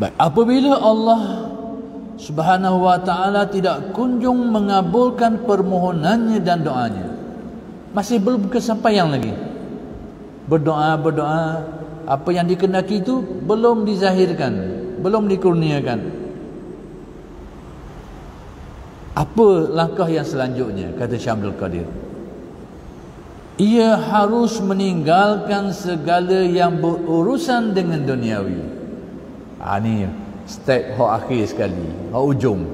Baik, apabila Allah Subhanahu wa ta'ala tidak kunjung mengabulkan permohonannya dan doanya, masih belum kesampaian lagi. Berdoa, apa yang dikehendaki itu belum dizahirkan, belum dikurniakan. Apa langkah yang selanjutnya? Kata Syekh Abdul Qadir, ia harus meninggalkan segala yang berurusan dengan duniawi. Ini step hak akhir sekali, hak ujung.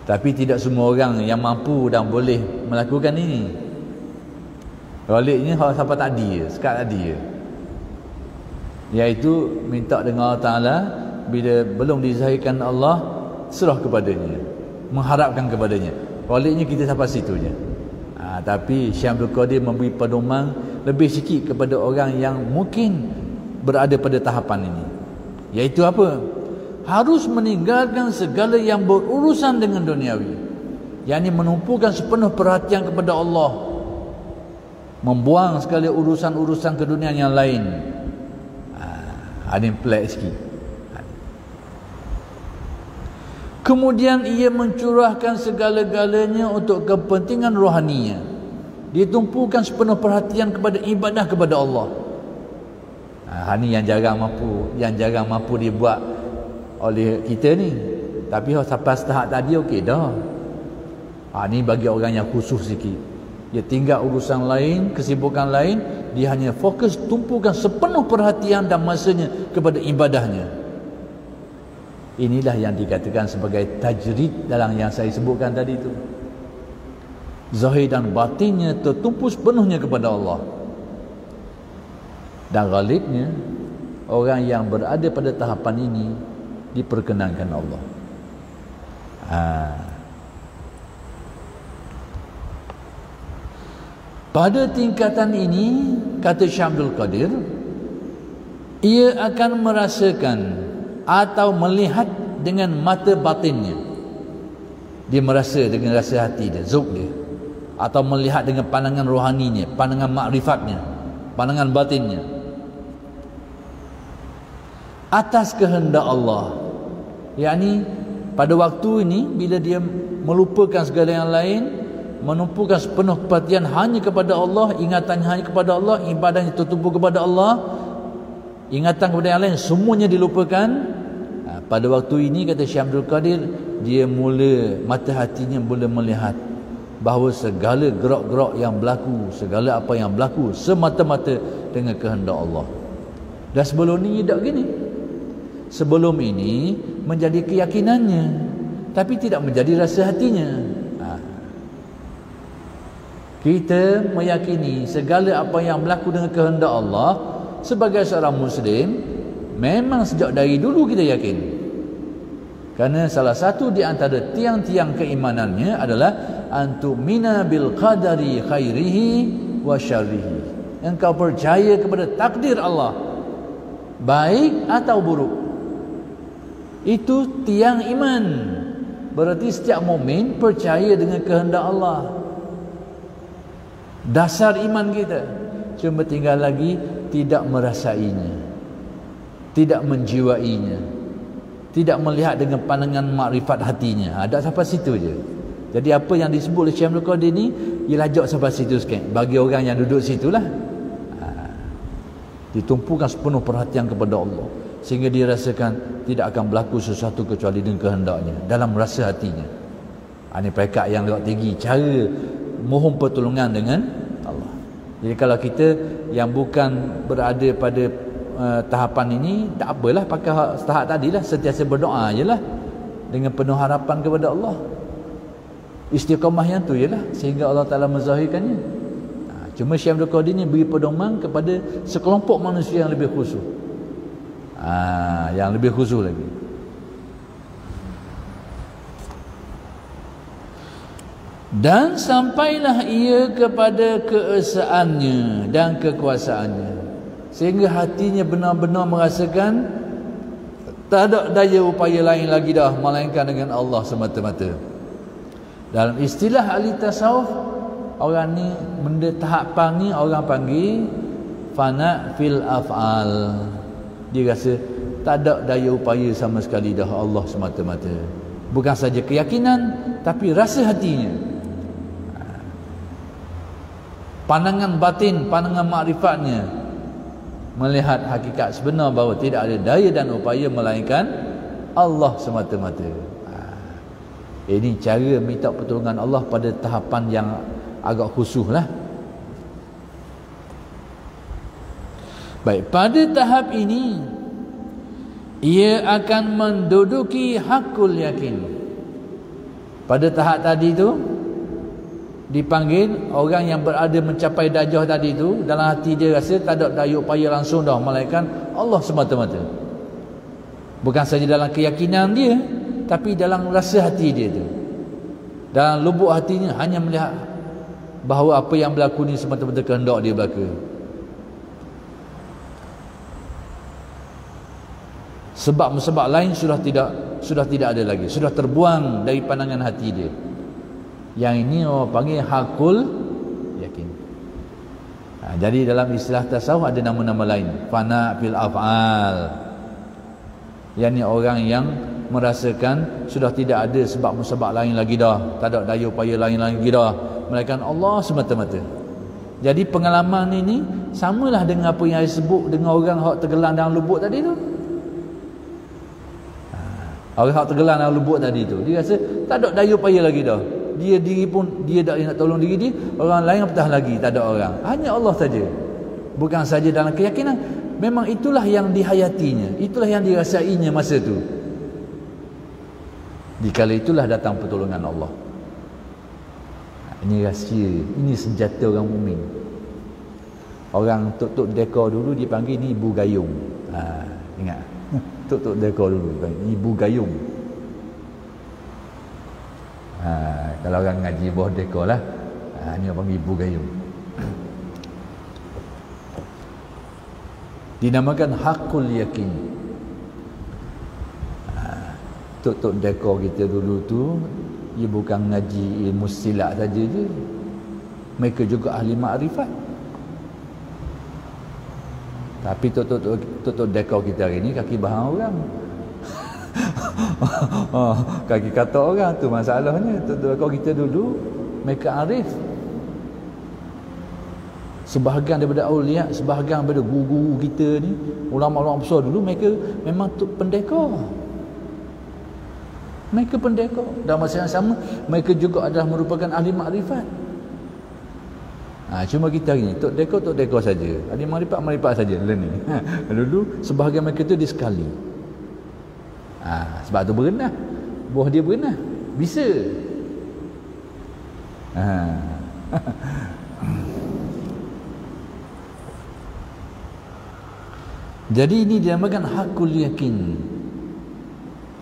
Tapi tidak semua orang yang mampu dan boleh melakukan ini. Galiknya hak siapa tadi, sekat tadi, iaitu minta dengan Allah Ta'ala, bila belum dizahirkan Allah, serah kepadanya, mengharapkan kepadanya. Galiknya kita sampai situ je. Tapi Syekh Abdul Qadir memberi pedoman lebih sikit kepada orang yang mungkin berada pada tahapan ini, iaitu apa? Harus meninggalkan segala yang berurusan dengan duniawi, yakni menumpukan sepenuh perhatian kepada Allah, membuang segala urusan-urusan keduniaan yang lain. Ini pelik sikit. Kemudian ia mencurahkan segala-galanya untuk kepentingan rohaninya. Dia tumpukan sepenuh perhatian kepada ibadah kepada Allah. Ini yang jarang mampu dibuat oleh kita ni. Tapi sampai tahap tadi okey dah. Ini bagi orang yang khusus sikit. Dia tinggal urusan lain, kesibukan lain, dia hanya fokus tumpukan sepenuh perhatian dan masanya kepada ibadahnya. Inilah yang dikatakan sebagai tajrid dalam yang saya sebutkan tadi itu. Zahir dan batinnya tertumpu sepenuhnya kepada Allah. Dan ghalibnya orang yang berada pada tahapan ini diperkenankan Allah. Pada tingkatan ini, kata Syekh Abdul Qadir, ia akan merasakan atau melihat dengan mata batinnya. Dia merasa dengan rasa hati dia, zauq dia, atau melihat dengan pandangan rohaninya, pandangan makrifatnya, pandangan batinnya, atas kehendak Allah. Yakni pada waktu ini bila dia melupakan segala yang lain, menumpukan sepenuh perhatian hanya kepada Allah, ingatannya hanya kepada Allah, ibadahnya tertumpu kepada Allah, ingatan kepada yang lain semuanya dilupakan. Pada waktu ini, kata Syekh Abdul Qadir, dia mula, mata hatinya mula melihat bahawa segala gerak-gerak yang berlaku, segala apa yang berlaku semata-mata dengan kehendak Allah. Dan sebelum ini tidak begini. Sebelum ini menjadi keyakinannya, tapi tidak menjadi rasa hatinya. Kita meyakini segala apa yang berlaku dengan kehendak Allah. Sebagai seorang Muslim, memang sejak dari dulu kita yakin. Kerana salah satu di antara tiang-tiang keimanannya adalah antumina bil qadari khairihi wa syarrihi. Engkau percaya kepada takdir Allah, baik atau buruk. Itu tiang iman. Berarti setiap mukmin percaya dengan kehendak Allah. Dasar iman kita. Cuma tinggal lagi tidak merasainya, tidak menjiwainya, tidak melihat dengan pandangan makrifat hatinya. Ada sampai situ je. Jadi apa yang disebut oleh Syekh Abdul Qadir ni, ialah jauh sampai situ sikit. Bagi orang yang duduk situlah, ditumpukan sepenuh perhatian kepada Allah, sehingga dia rasakan tidak akan berlaku sesuatu kecuali dengan kehendaknya dalam rasa hatinya. Ini pekat yang lewat tinggi, cara mohon pertolongan dengan Allah. Jadi kalau kita yang bukan berada pada tahapan ini, tak apalah, pakai tahap tadilah, sentiasa berdoa jelah dengan penuh harapan kepada Allah. Istiqamah yang tu jelah, sehingga Allah Ta'ala menzahirkannya. Cuma Syekh Abdul Qadir ni beri pedoman kepada sekelompok manusia yang lebih khusus. Yang lebih khusus lagi. Dan sampailah ia kepada keesaannya dan kekuasaannya, sehingga hatinya benar-benar merasakan tak ada daya upaya lain lagi dah melainkan dengan Allah semata-mata. Dalam istilah ahli tasawuf, orang ni benda tahapan ni orang panggil fana fil af'al. Dia rasa tak ada daya upaya sama sekali dah, Allah semata-mata. Bukan saja keyakinan, tapi rasa hatinya. Pandangan batin, pandangan makrifatnya melihat hakikat sebenar bahawa tidak ada daya dan upaya melainkan Allah semata-mata. Ini cara minta pertolongan Allah pada tahapan yang agak khusus lah. Baik, pada tahap ini ia akan menduduki hakul yakin. Pada tahap tadi tu dipanggil orang yang berada mencapai darjah tadi tu, dalam hati dia rasa tak ada daya upaya langsung dah melainkan Allah semata-mata. Bukan saja dalam keyakinan dia, tapi dalam rasa hati dia tu, dalam lubuk hatinya hanya melihat bahawa apa yang berlaku ni semata-mata kehendak dia berlaku. Sebab-sebab lain sudah tidak ada lagi, sudah terbuang dari pandangan hati dia. Yang ini orang panggil hakul yakin. Jadi dalam istilah tasawuf ada nama-nama lain, fana fil af'al. Yang ni orang yang merasakan sudah tidak ada sebab-sebab lain lagi dah, tak ada daya upaya lain lagi dah, melainkan Allah semata-mata. Jadi pengalaman ini samalah dengan apa yang saya sebut dengan orang hak tergelam dalam lubuk tadi tu. Orang hak tergelam dalam lubuk tadi tu, dia rasa tak ada daya upaya lagi dah. Dia diri pun dia tak nak tolong diri dia, orang lain apatah lagi, tak ada orang. Hanya Allah saja. Bukan saja dalam keyakinan, memang itulah yang dihayatinya, itulah yang dirasainya masa tu. Dikala itulah datang pertolongan Allah. Ini rahsia, ini senjata orang mukmin. Orang tok-tok dekor dulu dipanggil ni ibu gayung. Ingat. Tok-tok dekor dulu dipanggil ibu gayung. Kalau orang ngaji bawah dekor lah, ni orang panggil ibu gayung. Dinamakan hakul yakin. Tok-tok dekor kita dulu tu, ia bukan ngaji ilmu silat saja je, mereka juga ahli makrifat. Tapi tok-tok dekor kita hari ni kaki bahan orang. Kaki kata orang tu masalahnya. Tok-tok dekor kita dulu mereka arif. Sebahagian daripada awliya, sebahagian daripada guru-guru kita ni, ulama-ulama besar dulu, mereka memang pendekor. Mereka pendekor. Dan masa yang sama mereka juga adalah merupakan ahli makrifat. Cuma kita hari ni tok dekor saja, ahli makrifat saja ni. Dulu sebahagian mereka tu disekali. Sebab tu berenah, buah dia berenah, bisa. Jadi ini dinamakan hakul yakin,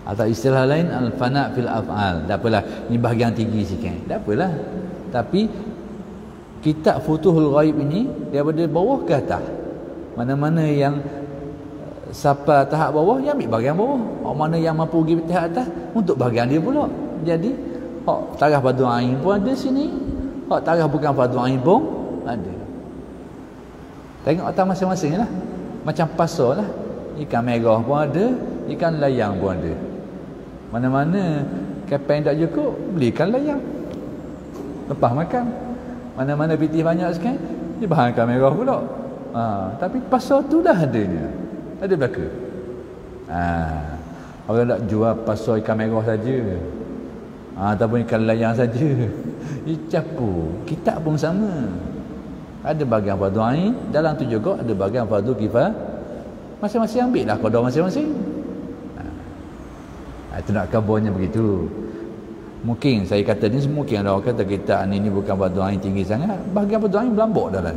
atau istilah lain al-fana fil af'al. Tak apalah, ni bahagian tinggi sikit, tak apalah. Tapi kitab Futuhul Ghaib ini daripada bawah ke atas, mana-mana yang sampai tahap bawah, dia ambil bahagian bawah. Mana yang mampu pergi tahap atas, untuk bahagian dia pula. Jadi hak taraf fardu ain pun ada sini, hak taraf bukan fardu ain pun ada. Tengok atas masing-masing lah. Macam pasar lah, ikan merah pun ada, ikan layang pun ada. Mana-mana kapal tak cukup, beli ikan layang lepas makan. Mana-mana pitih banyak sekali, dia bahan ikan merah pula. Tapi pasar tu dah adanya, ada belaka. Orang tak jual pasar ikan merah saja, ataupun ikan layang saja. Dia campur. Kitab pun sama, ada bahagian fardu ain, dalam tu juga ada bahagian fardu kifayah. Masing-masing ambil lah qada masing-masing. Itu nak kabarnya begitu. Mungkin saya kata ni, mungkin ada orang kata kita ni bukan fardu ain tinggi sangat. Bahagian fardu ain berlambak dalam.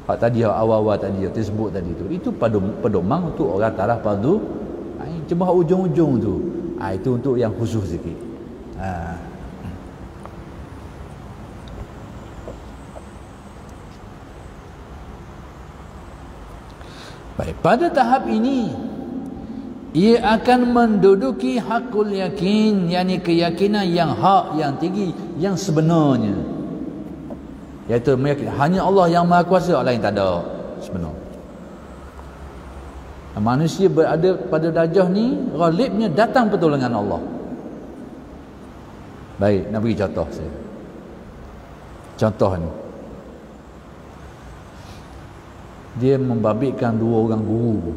Hak tadi awal-awal tadi yang disebut tadi tu, itu pedoman untuk orang taraf fardu ain. Cuma ujung-ujung tu, itu untuk yang khusus sikit. Baik, pada tahap ini ia akan menduduki hakul yakin, yakni keyakinan yang hak, yang tinggi, yang sebenarnya, iaitu meyakini hanya Allah yang maha kuasa, orang lain tak ada sebenar. Manusia berada pada darjah ni, ghalibnya datang pertolongan Allah. Baik, nak bagi contoh saya. Contoh ni, dia membabitkan dua orang guru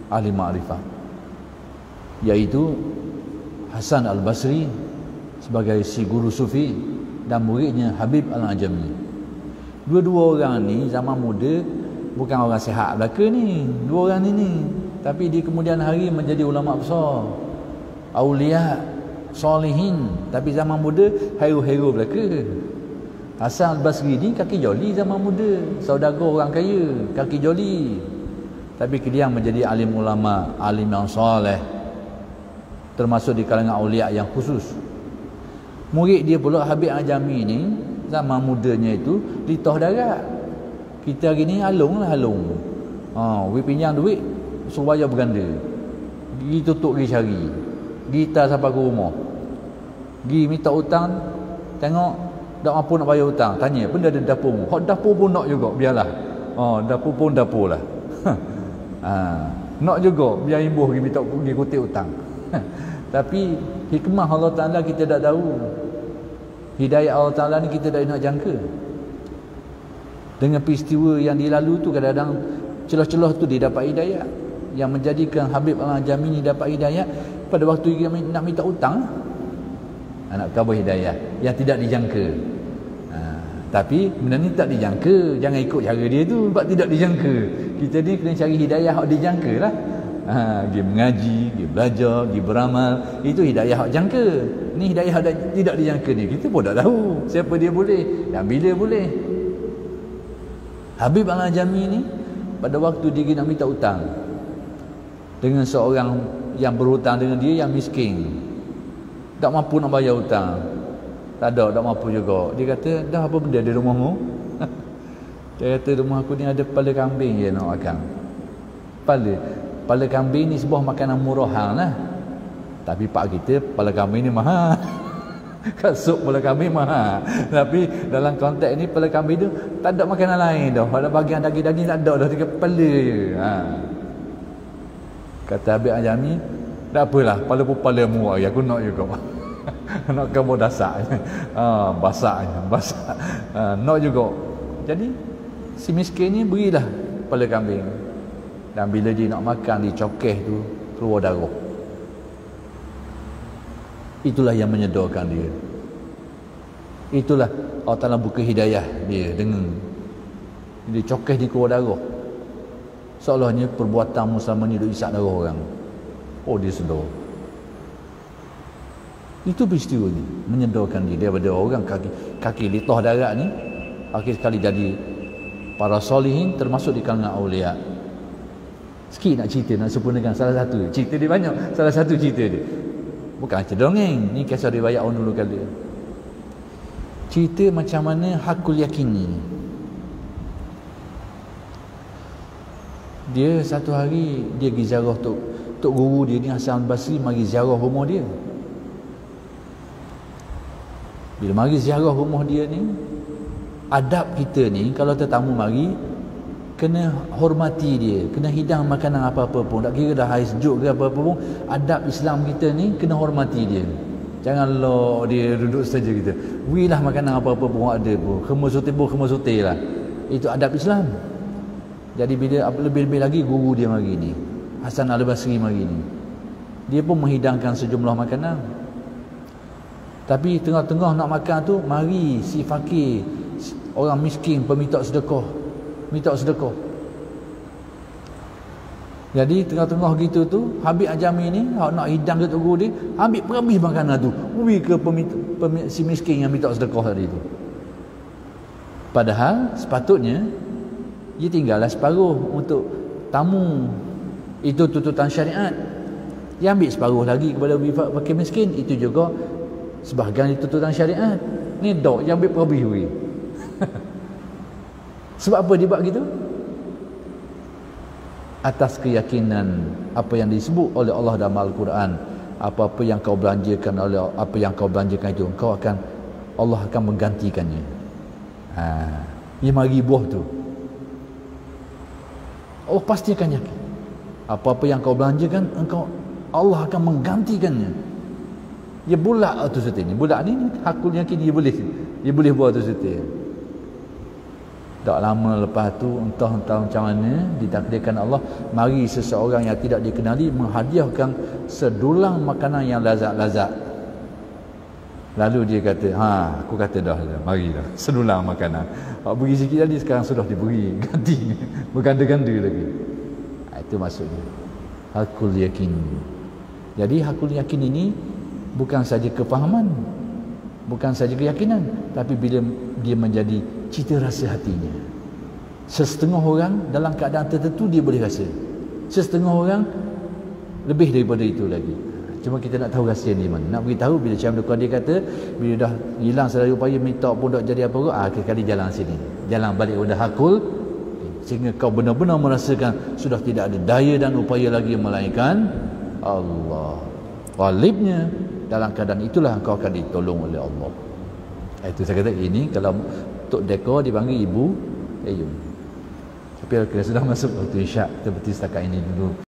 ahli ma'rifat, iaitu Hasan Al-Basri sebagai si guru sufi dan muridnya Habib Al-Ajami. Dua-dua orang ni zaman muda bukan orang sihat belaka ni, dua orang ni. Tapi di kemudian hari menjadi ulama besar, aulia, solihin. Tapi zaman muda hero-hero belaka. Hasan Al-Basri ni kaki joli zaman muda, saudagar orang kaya, kaki joli. Tapi kemudian menjadi alim ulama, alim yang soleh, termasuk di kalangan aulia yang khusus. Murid dia pula Habib Al-Ajami ni, zaman mudanya itu litah darat. Kita hari ni halung lah, halung. We pinjam duit, suruh bayar berganda. Pergi tutup, pergi cari. Kita sampai ke rumah. Pergi minta hutang, tengok tak mampu nak bayar hutang. Tanya, benda ada dapur. Hak dapur pun nak juga, biarlah. Dapur pun dapur lah. Nak juga, biar imbuh pergi minta, pergi kutip hutang. Tapi hikmah Allah Ta'ala kita tak tahu. Hidayah Allah Ta'ala ni kita tak nak jangka. Dengan peristiwa yang dilalu tu, kadang-kadang celah-celah tu dia dapat hidayah. Yang menjadikan Habib Al-Ajami ni dapat hidayah pada waktu dia nak minta hutang, nak khabar hidayah yang tidak dijangka. Tapi benda ni tak dijangka, jangan ikut cara dia tu, sebab tidak dijangka. Kita ni kena cari hidayah yang dijangka lah. Dia mengaji, dia belajar, dia beramal, itu hidayah hak jangka. Ni hidayah hak tidak dijangka ni, kita pun tak tahu siapa dia boleh dan bila boleh. Habib Al-Ajami ni pada waktu dia nak minta hutang dengan seorang yang berhutang dengan dia yang miskin, tak mampu nak bayar hutang, tak mampu juga. Dia kata, dah apa benda di rumahmu? Dia kata, rumah aku ni ada kepala kambing je nak makan. Kepala kambing ni sebuah makanan murahan lah. Tapi pak kita, kepala kambing ni mahal. Kat sup kepala kambing mahal. Tapi dalam konteks ni, kepala kambing tu tak ada makanan lain dah. Ada bahagian daging-daging tak ada dah, tinggal kepala je. Kata Habib Al-Ajami, tak apalah, kepala mu aku nak juga. Nak kamu dasak. Basak. Nak juga. Jadi si miskin ni berilah kepala kambing. Dan bila dia nak makan, dia cokeh tu keluar darah. Itulah yang menyedarkan dia. Itulah Allah Ta'ala buka hidayah dia dengan dia cokeh di keluar darah. Seolahnya perbuatanmu selama ni duk isap darah orang. Dia sedar. Itu peristiwa ni menyedarkan dia daripada orang kaki litah darat ni, akhir sekali jadi para solihin, termasuk di kalangan aulia. Sikit nak cerita, nak sempurnakan salah satu. Cerita dia banyak, salah satu cerita dia. Bukan cerita dongeng, ni kisah riwayat orang dulu kala. Cerita macam mana hakul yakin ni. Dia satu hari dia pergi ziarah tok guru dia ni Hasan Al-Basri, mari ziarah rumah dia. Bila mari ziarah rumah dia ni, adab kita ni kalau tetamu mari kena hormati dia, kena hidang makanan apa-apa pun, tak kira dah air sejuk ke apa-apa pun, adab Islam kita ni kena hormati dia. Janganlah dia duduk saja kita. Wilah makanan apa-apa pun ada pun. Kemus sutih lah. Itu adab Islam. Jadi bila lebih-lebih lagi guru dia mari ni, Hasan Al-Basri mari ni, dia pun menghidangkan sejumlah makanan. Tapi tengah-tengah nak makan tu, mari si fakir, orang miskin peminta sedekah, minta sedekah. Jadi tengah-tengah gitu tu, Habib Al-Ajami ni nak hidang ke tok guru dia, ambil perhabis makanan tu, beri ke si miskin yang minta sedekah tadi tu. Padahal sepatutnya dia tinggallah separuh untuk tamu. Itu tuntutan syariat. Dia ambil separuh lagi kepada fakir miskin, itu juga sebahagian tuntutan syariat. Ni dok yang ambil perhabis we. Sebab apa dia buat gitu? Atas keyakinan apa yang disebut oleh Allah dalam Al-Quran, apa-apa yang kau belanjakan oleh apa yang kau belanjakan itu, Allah akan menggantikannya. Dia mari buah tu, Allah pasti akan yakin. Apa-apa yang kau belanjakan, Allah akan menggantikannya. Dia bulat tu serta ni. Bulat ni hakul yakin dia boleh buat tu serta. Tak lama lepas tu, entah macam mana ditakdirkan Allah, mari seseorang yang tidak dikenali menghadiahkan sedulang makanan yang lazat-lazat. Lalu dia kata, aku kata dah, marilah sedulang makanan. Beri sikit tadi, sekarang sudah diberi ganti, berganda-ganda lagi. Itu maksudnya hakul yakin. Jadi hakul yakin ini bukan saja kefahaman, bukan saja keyakinan, tapi bila dia menjadi cita rasa hatinya. Setengah orang dalam keadaan tertentu dia boleh rasa, setengah orang lebih daripada itu lagi. Cuma kita nak tahu rahsia ni mana. Nak beritahu bila Syekh Abdul Qadir kata, bila dah hilang sedaya upaya, minta pun tak jadi apa-apa, akhir-kali jalan sini, jalan balik kepada hakul, sehingga kau benar-benar merasakan sudah tidak ada daya dan upaya lagi melainkan Allah. Ghalibnya dalam keadaan itulah kau akan ditolong oleh Allah. Itu saya kata, ini kalau Tok Deko dipanggil Ibu Ayun. Tapi kalau sudah masuk waktu isyak, kita berhenti setakat ini dulu.